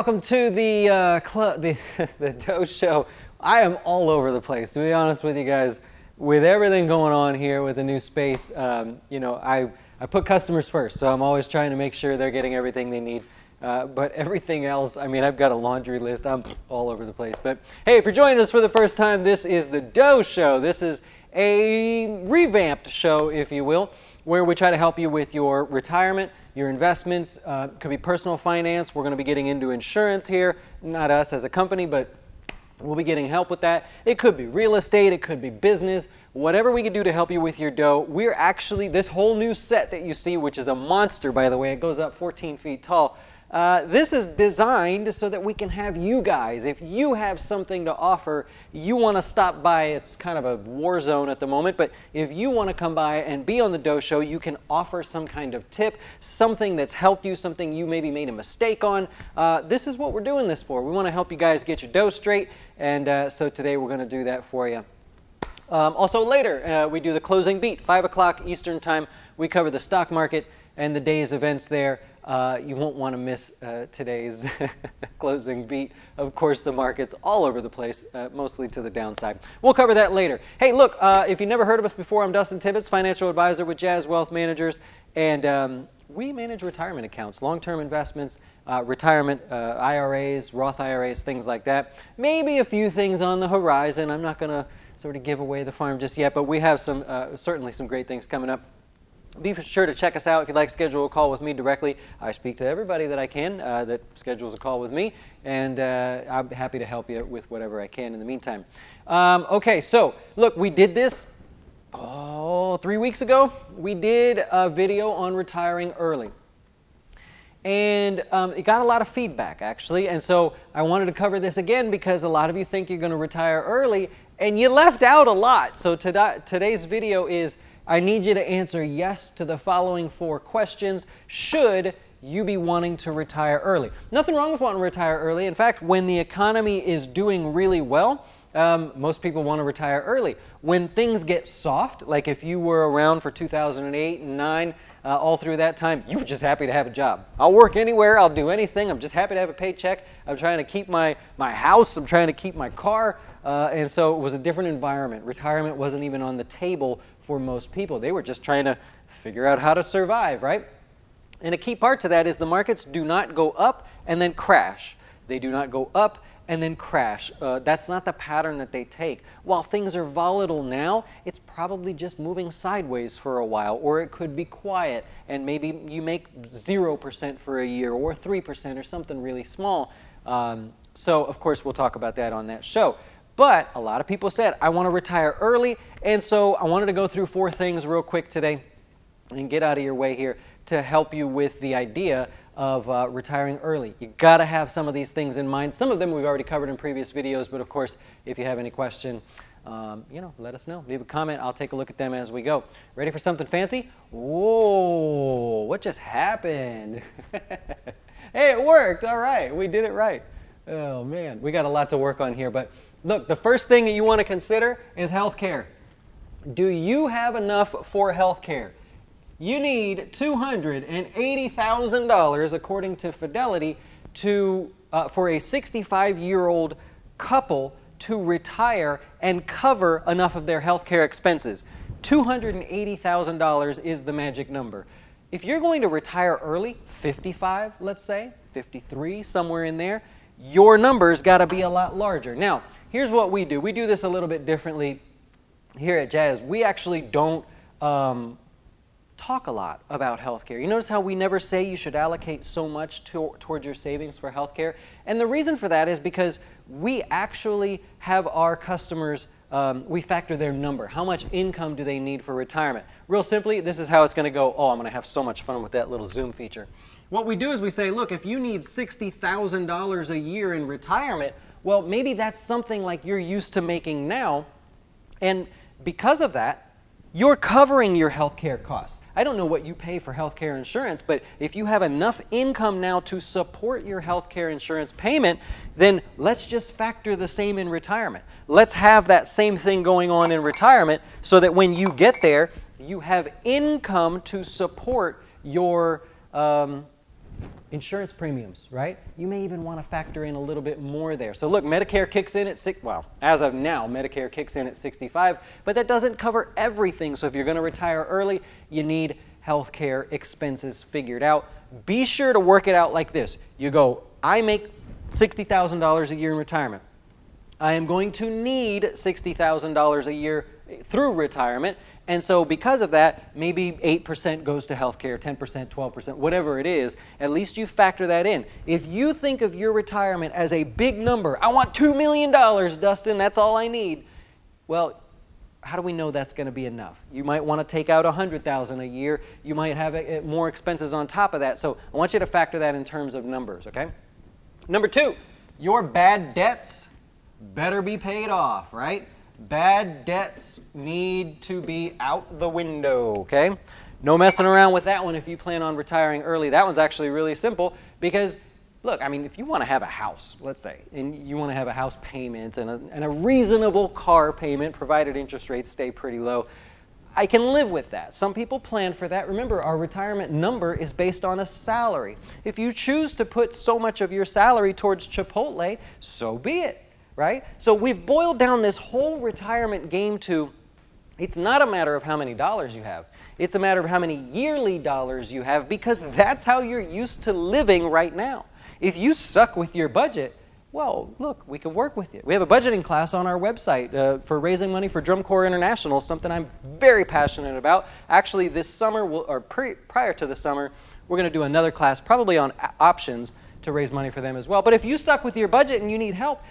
welcome to the the Doe Show. I am all over the place, to be honest with you guys. With everything going on here with the new space, you know, I put customers first, so I'm always trying to make sure they're getting everything they need. But everything else, I mean, I've got a laundry list. I'm all over the place. But hey, if you're joining us for the first time, this is the Doe Show. This is a revamped show, if you will, where we try to help you with your retirement, your investments. Could be personal finance. We're going to be getting into insurance here. Not us as a company, but we'll be getting help with that. It could be real estate. It could be business. Whatever we can do to help you with your dough. We're actually, this whole new set that you see, which is a monster, by the way. It goes up 14 feet tall. This is designed so that we can have you guys, if you have something to offer, you want to stop by. It's kind of a war zone at the moment, but if you want to come by and be on the Doe Show, you can offer some kind of tip, something that's helped you, something you maybe made a mistake on. This is what we're doing this for. We want to help you guys get your dough straight, and so today we're going to do that for you. Also later, we do the closing beat, 5 o'clock Eastern time. We cover the stock market and the day's events there. You won't want to miss today's closing beat. Of course, the market's all over the place, mostly to the downside. We'll cover that later. Hey, look, if you've never heard of us before, I'm Dustin Tibbetts, financial advisor with Jazz Wealth Managers, and we manage retirement accounts, long-term investments, retirement, IRAs, Roth IRAs, things like that. Maybe a few things on the horizon. I'm not going to sort of give away the farm just yet, but we have some certainly some great things coming up. Be sure to check us out if you'd like to schedule a call with me directly. I speak to everybody that I can that schedules a call with me, and I'm happy to help you with whatever I can in the meantime. Okay, so look, we did this 3 weeks ago. We did a video on retiring early, and it got a lot of feedback actually, and so I wanted to cover this again because a lot of you think you're going to retire early, and you left out a lot. So today's video is, I need you to answer yes to the following 4 questions should you be wanting to retire early. Nothing wrong with wanting to retire early. In fact, when the economy is doing really well, most people want to retire early. When things get soft, like if you were around for 2008 and 9, all through that time, you were just happy to have a job. I'll work anywhere, I'll do anything, I'm just happy to have a paycheck. I'm trying to keep my house, I'm trying to keep my car, and so it was a different environment. Retirement wasn't even on the table for most people. They were just trying to figure out how to survive, right? And a key part to that is the markets do not go up and then crash. They do not go up and then crash. That's not the pattern that they take. While things are volatile now, it's probably just moving sideways for a while, or it could be quiet and maybe you make 0% for a year or 3% or something really small. So of course we'll talk about that on that show. But a lot of people said, I want to retire early, and so I wanted to go through 4 things real quick today and get out of your way here to help you with the idea of retiring early. You got to have some of these things in mind. Some of them we've already covered in previous videos, but of course, if you have any question, you know, let us know. Leave a comment. I'll take a look at them as we go. Ready for something fancy? Whoa, what just happened? Hey, it worked. All right, we did it right. Oh, man, we got a lot to work on here, but look, the first thing that you want to consider is health care. Do you have enough for health care? You need $280,000, according to Fidelity, for a 65-year-old couple to retire and cover enough of their health care expenses. $280,000 is the magic number. If you're going to retire early, 55, let's say, 53, somewhere in there, your number's got to be a lot larger. Now, here's what we do. We do this a little bit differently here at Jazz. We actually don't talk a lot about healthcare. You notice how we never say you should allocate so much towards your savings for healthcare? And the reason for that is because we actually have our customers, we factor their number. How much income do they need for retirement? Real simply, this is how it's going to go. Oh, I'm going to have so much fun with that little Zoom feature. What we do is we say, look, if you need $60,000 a year in retirement, well, maybe that's something like you're used to making now, and because of that, you're covering your health care costs. I don't know what you pay for health care insurance, but if you have enough income now to support your health care insurance payment, then let's just factor the same in retirement. Let's have that same thing going on in retirement so that when you get there, you have income to support your Insurance premiums, right? You may even want to factor in a little bit more there. So look, Medicare kicks in at as of now, Medicare kicks in at 65, but that doesn't cover everything. So if you're going to retire early, you need healthcare expenses figured out. Be sure to work it out like this. You go, I make $60,000 a year in retirement. I am going to need $60,000 a year through retirement. And so because of that, maybe 8% goes to healthcare, 10%, 12%, whatever it is, at least you factor that in. If you think of your retirement as a big number, I want $2 million, Dustin, that's all I need. Well, how do we know that's going to be enough? You might want to take out $100,000 a year. You might have more expenses on top of that. So I want you to factor that in terms of numbers, okay? Number 2, your bad debts better be paid off, right? Bad debts need to be out the window, okay? No messing around with that one if you plan on retiring early. That one's actually really simple because, look, I mean, if you want to have a house, let's say, and you want to have a house payment and a reasonable car payment, provided interest rates stay pretty low, I can live with that. Some people plan for that. Remember, our retirement number is based on a salary. If you choose to put so much of your salary towards Chipotle, so be it. Right? So we've boiled down this whole retirement game to, it's not a matter of how many dollars you have. It's a matter of how many yearly dollars you have, because that's how you're used to living right now. If you suck with your budget, well, look, we can work with you. We have a budgeting class on our website for raising money for Drum Corps International, something I'm very passionate about. Actually, this summer, prior to the summer, we're going to do another class probably on options to raise money for them as well. But if you suck with your budget and you need help,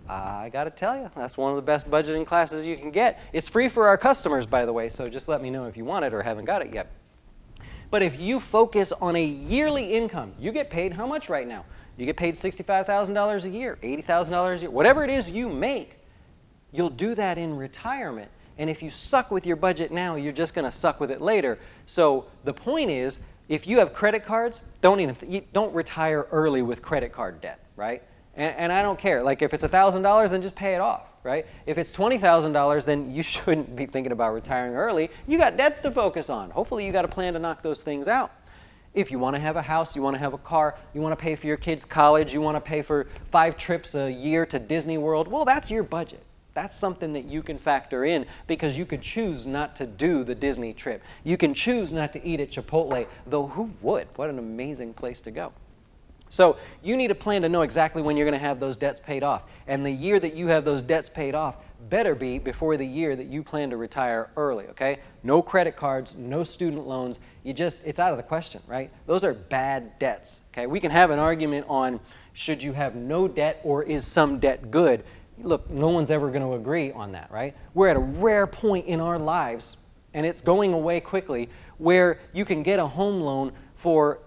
I got to tell you, that's one of the best budgeting classes you can get. It's free for our customers, by the way, so just let me know if you want it or haven't got it yet. But if you focus on a yearly income, you get paid how much right now? You get paid $65,000 a year, $80,000 a year, whatever it is you make, you'll do that in retirement. And if you suck with your budget now, you're just going to suck with it later. So the point is, if you have credit cards, don't retire early with credit card debt, right? And I don't care. Like if it's $1,000, then just pay it off, right? If it's $20,000, then you shouldn't be thinking about retiring early. You got debts to focus on. Hopefully you got a plan to knock those things out. If you want to have a house, you want to have a car, you want to pay for your kids' college, you want to pay for 5 trips a year to Disney World, well, that's your budget. That's something that you can factor in because you could choose not to do the Disney trip. You can choose not to eat at Chipotle, though who would? What an amazing place to go. So you need a plan to know exactly when you're going to have those debts paid off. And the year that you have those debts paid off better be before the year that you plan to retire early, okay? No credit cards, no student loans. It's out of the question, right? Those are bad debts, okay? We can have an argument on should you have no debt or is some debt good? Look, no one's ever going to agree on that, right? We're at a rare point in our lives, and it's going away quickly, where you can get a home loan for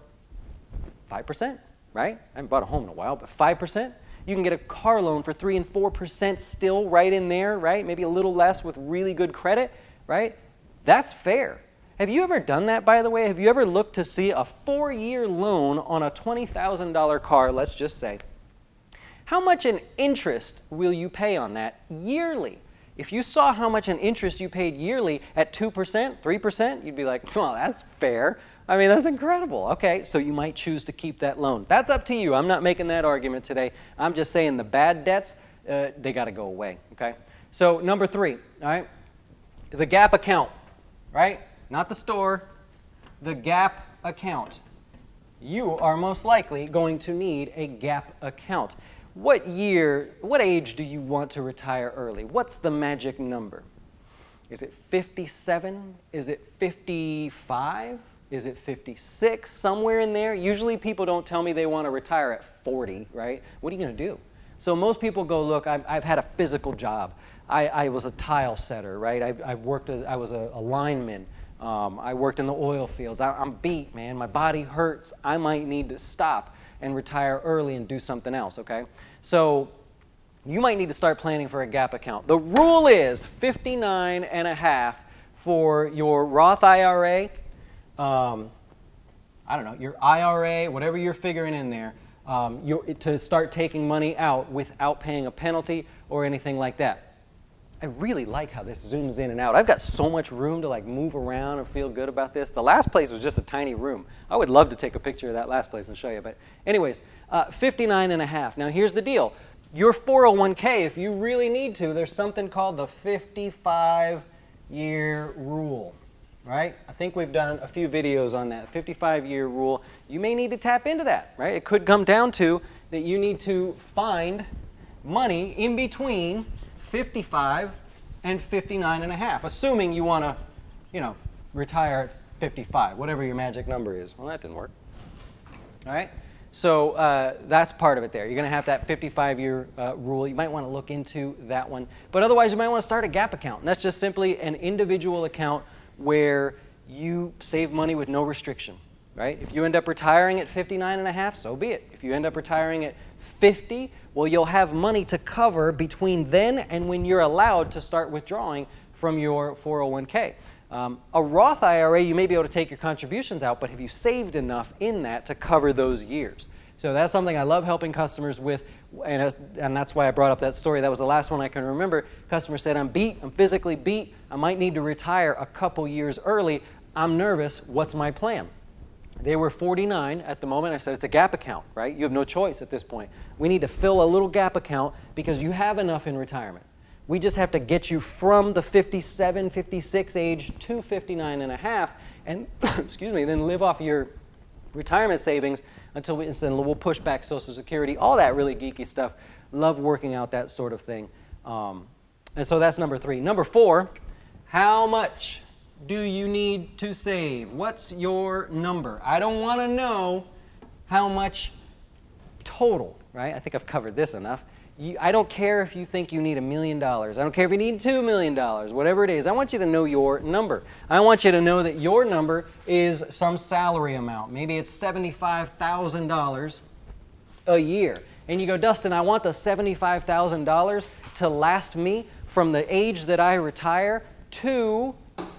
5%. Right? I haven't bought a home in a while, but 5%. You can get a car loan for 3 and 4% still right in there, right? Maybe a little less with really good credit, right? That's fair. Have you ever done that, by the way? Have you ever looked to see a 4-year loan on a $20,000 car, let's just say? How much in interest will you pay on that yearly? If you saw how much in interest you paid yearly at 2%, 3%, you'd be like, well, that's fair. I mean, that's incredible. Okay, so you might choose to keep that loan. That's up to you. I'm not making that argument today. I'm just saying the bad debts, they got to go away, okay? So number 3, all right, the gap account, right? Not the store, the gap account. You are most likely going to need a gap account. What age do you want to retire early? What's the magic number? Is it 57? Is it 55? Is it 56? Somewhere in there. Usually people don't tell me they want to retire at 40, right? What are you going to do? So most people go, look, I've had a physical job. I was a tile setter, right? I was a lineman. I worked in the oil fields. I'm beat, man. My body hurts. I might need to stop and retire early and do something else, okay? So you might need to start planning for a gap account. The rule is 59.5 for your Roth IRA, I don't know, your IRA, whatever you're figuring in there, to start taking money out without paying a penalty or anything like that. I really like how this zooms in and out. I've got so much room to like move around and feel good about this. The last place was just a tiny room. I would love to take a picture of that last place and show you. But anyways, 59.5. Now here's the deal. Your 401k, if you really need to, there's something called the 55-year rule, right? I think we've done a few videos on that 55-year rule. You may need to tap into that, right? It could come down to that you need to find money in between 55 and 59.5, assuming you want to, retire at 55, whatever your magic number is. Well, that didn't work. All right? So that's part of it there. You're going to have that 55-year rule. You might want to look into that one. But otherwise, you might want to start a gap account. And that's just simply an individual account where you save money with no restriction, right? If you end up retiring at 59.5, so be it. If you end up retiring at 50, well, you'll have money to cover between then and when you're allowed to start withdrawing from your 401k. A Roth IRA, you may be able to take your contributions out, but have you saved enough in that to cover those years? So that's something I love helping customers with, and that's why I brought up that story. That was the last one I can remember. Customer said, I'm beat, I'm physically beat, I might need to retire a couple years early. I'm nervous, what's my plan? They were 49 at the moment. I said, it's a gap account, right? You have no choice at this point. We need to fill a little gap account because you have enough in retirement. We just have to get you from the 57, 56 age to 59.5 and, excuse me, then live off your retirement savings until we'll push back Social Security, all that really geeky stuff. Love working out that sort of thing. And so that's number 3. Number 4, how much do you need to save? What's your number? I don't want to know how much total, right? I think I've covered this enough. I don't care if you think you need $1 million. I don't care if you need $2 million, whatever it is. I want you to know your number. I want you to know that your number is some salary amount. Maybe it's $75,000 a year. And you go, Dustin, I want the $75,000 to last me from the age that I retire to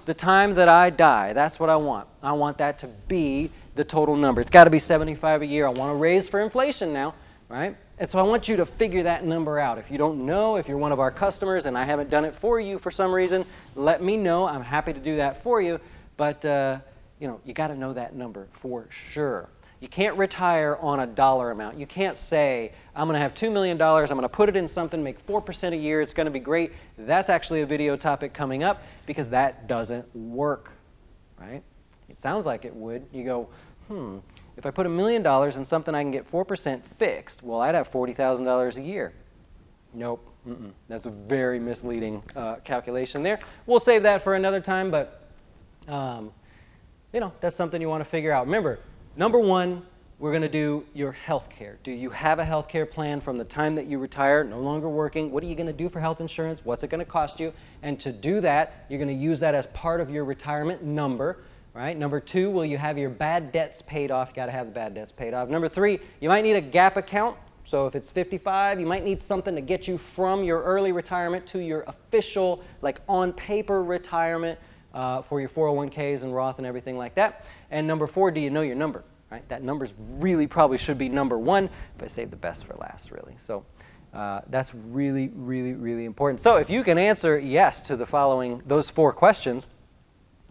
the time that I die. That's what I want. I want that to be the total number. It's got to be 75 a year. I want to raise for inflation now, right? And so I want you to figure that number out. If you don't know, if you're one of our customers and I haven't done it for you for some reason, let me know. I'm happy to do that for you. But, you got to know that number for sure. You can't retire on a dollar amount. You can't say, I'm going to have $2 million, I'm going to put it in something, make 4% a year, it's going to be great. That's actually a video topic coming up because that doesn't work, right? It sounds like it would. You go, if I put $1 million in something I can get 4% fixed, well, I'd have $40,000 a year. Nope, that's a very misleading calculation there. We'll save that for another time, but that's something you want to figure out. Remember, number 1, we're going to do your health care. Do you have a health care plan from the time that you retire, no longer working? What are you going to do for health insurance? What's it going to cost you? And to do that, you're going to use that as part of your retirement number. Right? Number 2, will you have your bad debts paid off? You got to have the bad debts paid off. Number 3, you might need a gap account. So if it's 55, you might need something to get you from your early retirement to your official, like on paper retirement for your 401ks and Roth and everything like that. And number 4, do you know your number? Right? That number's really probably should be number 1, but I saved the best for last, really. So that's really, really, really important. So if you can answer yes to those 4 questions,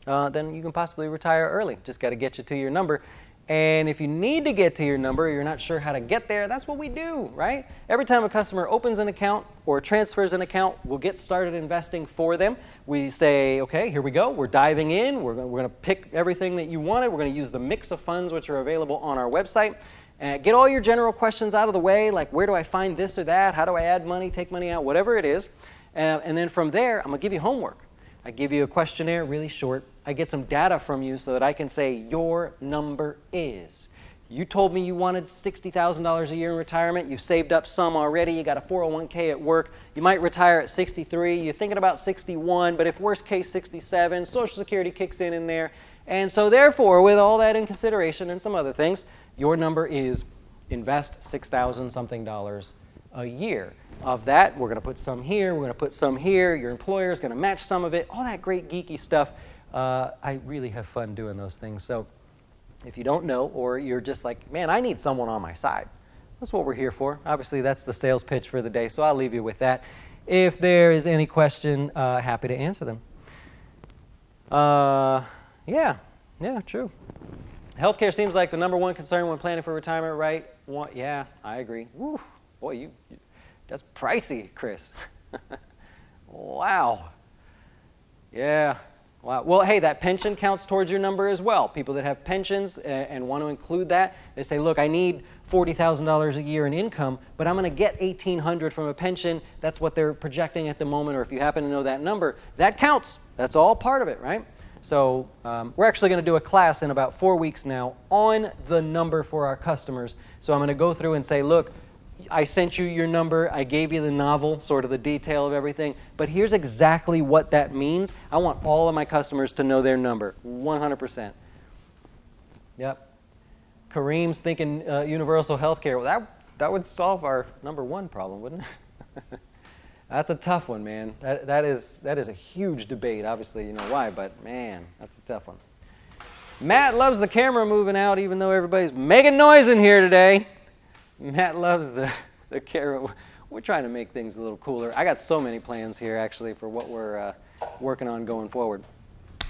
then you can possibly retire early. Just got to get you to your number. And if you need to get to your number, you're not sure how to get there, that's what we do, right? Every time a customer opens an account or transfers an account, we'll get started investing for them. We say, okay, here we go. We're diving in. We're going to pick everything that you wanted. We're going to use the mix of funds which are available on our website. Get all your general questions out of the way, like where do I find this or that? How do I add money, take money out, whatever it is. And then from there, I'm going to give you homework. I give you a questionnaire, really short. I get some data from you so that I can say your number is. You told me you wanted $60,000 a year in retirement. You saved up some already. You got a 401k at work. You might retire at 63. You're thinking about 61, but if worst case 67, Social Security kicks in there. And so therefore, with all that in consideration and some other things, your number is invest $6,000 something a year. Of that, we're going to put some here, we're going to put some here, your employer is going to match some of it, all that great geeky stuff. I really have fun doing those things. So if you don't know, or you're just like, man, I need someone on my side, that's what we're here for. Obviously, that's the sales pitch for the day, so I'll leave you with that. If there is any question, happy to answer them. Yeah, true. Healthcare seems like the #1 concern when planning for retirement, right? Yeah, I agree. Woo, boy, that's pricey, Chris. Wow. Yeah. Wow. Well, hey, that pension counts towards your number as well. People that have pensions and want to include that, they say, look, I need $40,000 a year in income, but I'm going to get $1,800 from a pension. That's what they're projecting at the moment, or if you happen to know that number, that counts. That's all part of it, right? So we're actually going to do a class in about 4 weeks now on the number for our customers. So I'm going to go through and say, look, I sent you your number, I gave you the novel, sort of the detail of everything, but here's exactly what that means. I want all of my customers to know their number, 100%. Yep. Kareem's thinking universal health care. Well, that would solve our #1 problem, wouldn't it? That's a tough one, man. That is a huge debate. Obviously, you know why, but man, that's a tough one. Matt loves the camera moving out, even though everybody's making noise in here today. Matt loves the camera. We're trying to make things a little cooler. I got so many plans here, actually, for what we're working on going forward.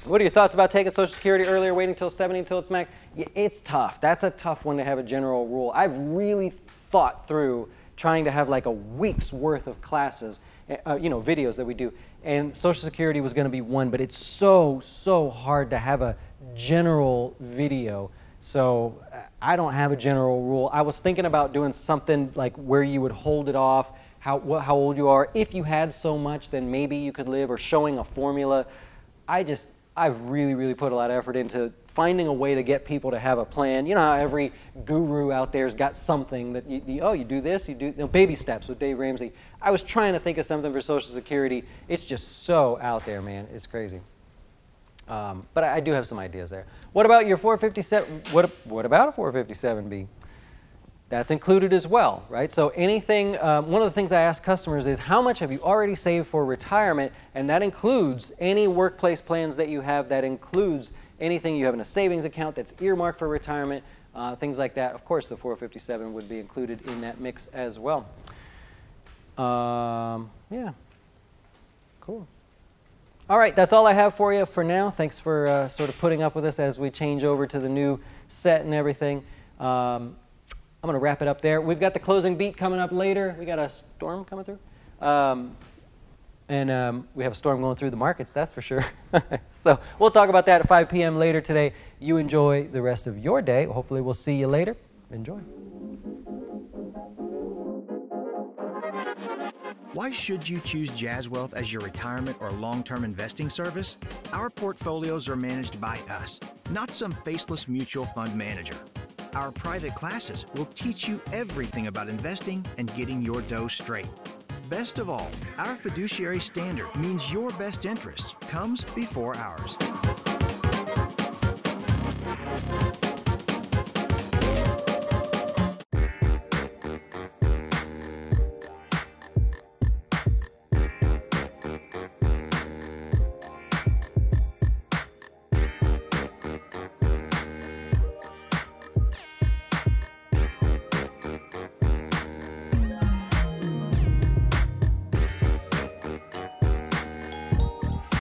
What are your thoughts about taking Social Security earlier, waiting till 70 until it's max? Yeah, it's tough. That's a tough one to have a general rule. I've really thought through trying to have like a week's worth of classes, videos that we do, and Social Security was going to be one, but it's so hard to have a general video. So I don't have a general rule. I was thinking about doing something like where you would hold it off, how old you are. If you had so much, then maybe you could live, or showing a formula. I've really put a lot of effort into finding a way to get people to have a plan. You know how every guru out there's got something that you do this, you do baby steps with Dave Ramsey. I was trying to think of something for Social Security. It's just so out there, man. It's crazy. But I do have some ideas there. What about your 457? What about a 457B? That's included as well, right? So anything, one of the things I ask customers is, how much have you already saved for retirement? And that includes any workplace plans that you have. That includes anything you have in a savings account that's earmarked for retirement, things like that. Of course, the 457 would be included in that mix as well. Yeah, cool. All right, that's all I have for you for now. Thanks for sort of putting up with us as we change over to the new set and everything. I'm going to wrap it up there. We've got the closing beat coming up later. We got a storm coming through. And we have a storm going through the markets, that's for sure. So we'll talk about that at 5 p.m. later today. You enjoy the rest of your day. Hopefully we'll see you later. Enjoy. Why should you choose Jazz Wealth as your retirement or long-term investing service? Our portfolios are managed by us, not some faceless mutual fund manager. Our private classes will teach you everything about investing and getting your dough straight. Best of all, our fiduciary standard means your best interest comes before ours.